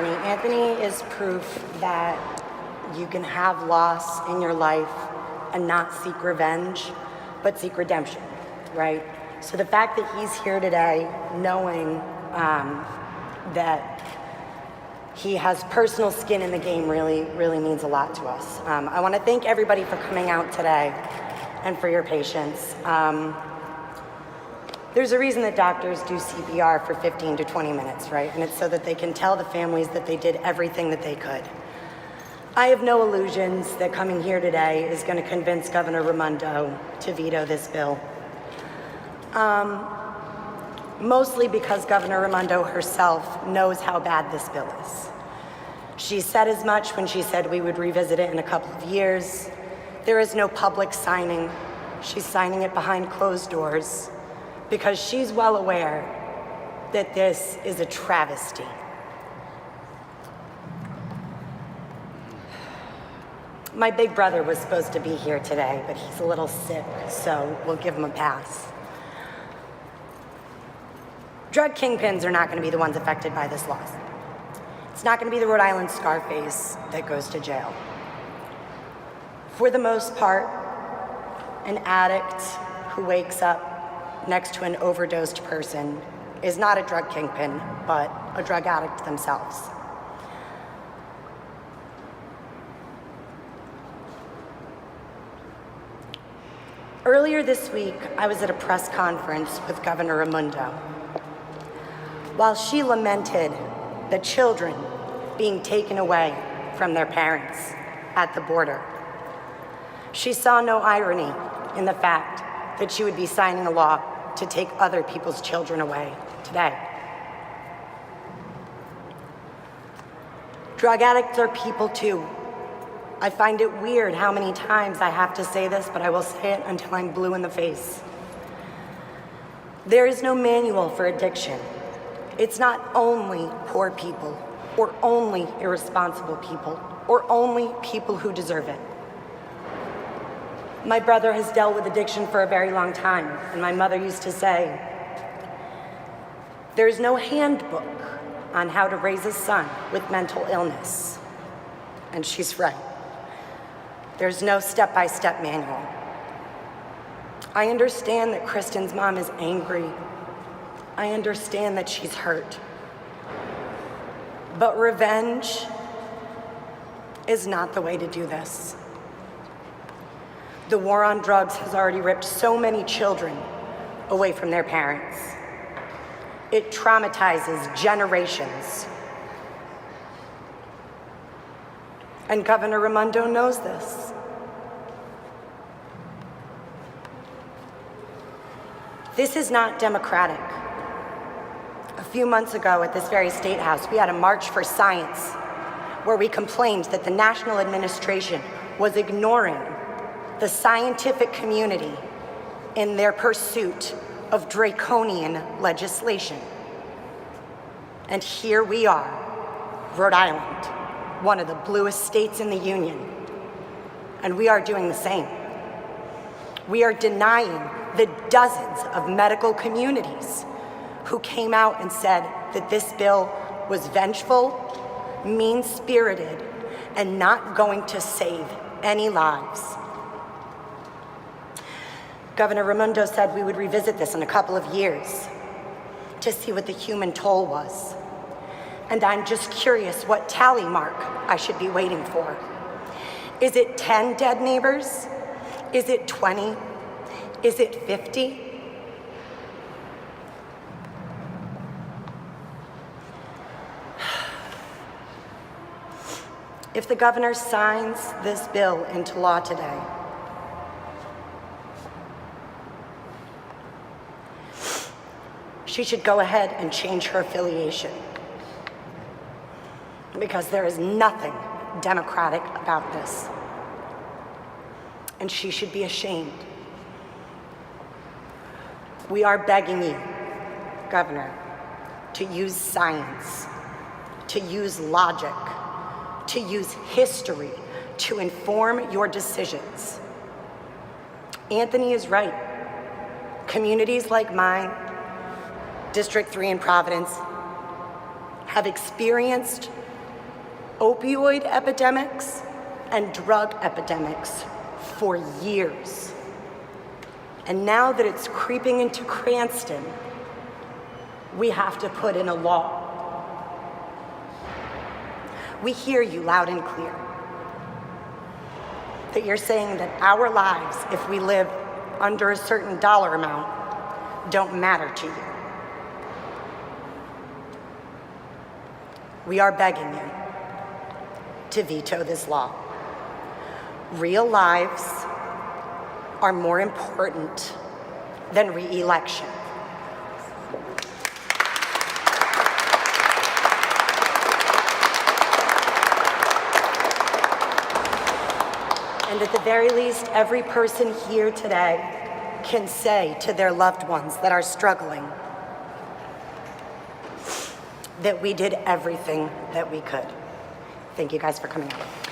Anthony. Anthony is proof that you can have loss in your life and not seek revenge, but seek redemption, right? So the fact that he's here today, knowing that he has personal skin in the game really, really means a lot to us. I want to thank everybody for coming out today and for your patience. There's a reason that doctors do CPR for 15 to 20 minutes, right? And it's so that they can tell the families that they did everything that they could. I have no illusions that coming here today is going to convince Governor Raimondo to veto this bill. Mostly because Governor Raimondo herself knows how bad this bill is. She said as much when she said we would revisit it in a couple of years. There is no public signing. She's signing it behind closed doors because she's well aware that this is a travesty. My big brother was supposed to be here today, but he's a little sick, so we'll give him a pass. Drug kingpins are not going to be the ones affected by this law. It's not going to be the Rhode Island Scarface that goes to jail. For the most part, an addict who wakes up next to an overdosed person is not a drug kingpin, but a drug addict themselves. Earlier this week, I was at a press conference with Governor Raimondo. While she lamented the children being taken away from their parents at the border, she saw no irony in the fact that she would be signing a law to take other people's children away today. Drug addicts are people too. I find it weird how many times I have to say this, but I will say it until I'm blue in the face. There is no manual for addiction. It's not only poor people, or only irresponsible people, or only people who deserve it. My brother has dealt with addiction for a very long time, and my mother used to say, there's no handbook on how to raise a son with mental illness. And she's right. There's no step-by-step manual. I understand that Kristen's mom is angry. I understand that she's hurt. But revenge is not the way to do this. The war on drugs has already ripped so many children away from their parents. It traumatizes generations. And Governor Raimondo knows this. This is not democratic. A few months ago at this very Statehouse, we had a March for Science where we complained that the national administration was ignoring the scientific community in their pursuit of draconian legislation. And here we are, Rhode Island, one of the bluest states in the union, and we are doing the same. We are denying the dozens of medical communities who came out and said that this bill was vengeful, mean-spirited, and not going to save any lives. Governor Raimondo said we would revisit this in a couple of years to see what the human toll was. And I'm just curious what tally mark I should be waiting for. Is it 10 dead neighbors? Is it 20? Is it 50? If the governor signs this bill into law today, she should go ahead and change her affiliation, because there is nothing democratic about this. And she should be ashamed. We are begging you, Governor, to use science, to use logic, to use history to inform your decisions. Anthony is right. Communities like mine, District 3 in Providence, have experienced opioid epidemics and drug epidemics for years. And now that it's creeping into Cranston, we have to put in a law. We hear you loud and clear, that you're saying that our lives, if we live under a certain dollar amount, don't matter to you. We are begging you to veto this law. Real lives are more important than re-election. And at the very least, every person here today can say to their loved ones that are struggling that we did everything that we could. Thank you guys for coming out.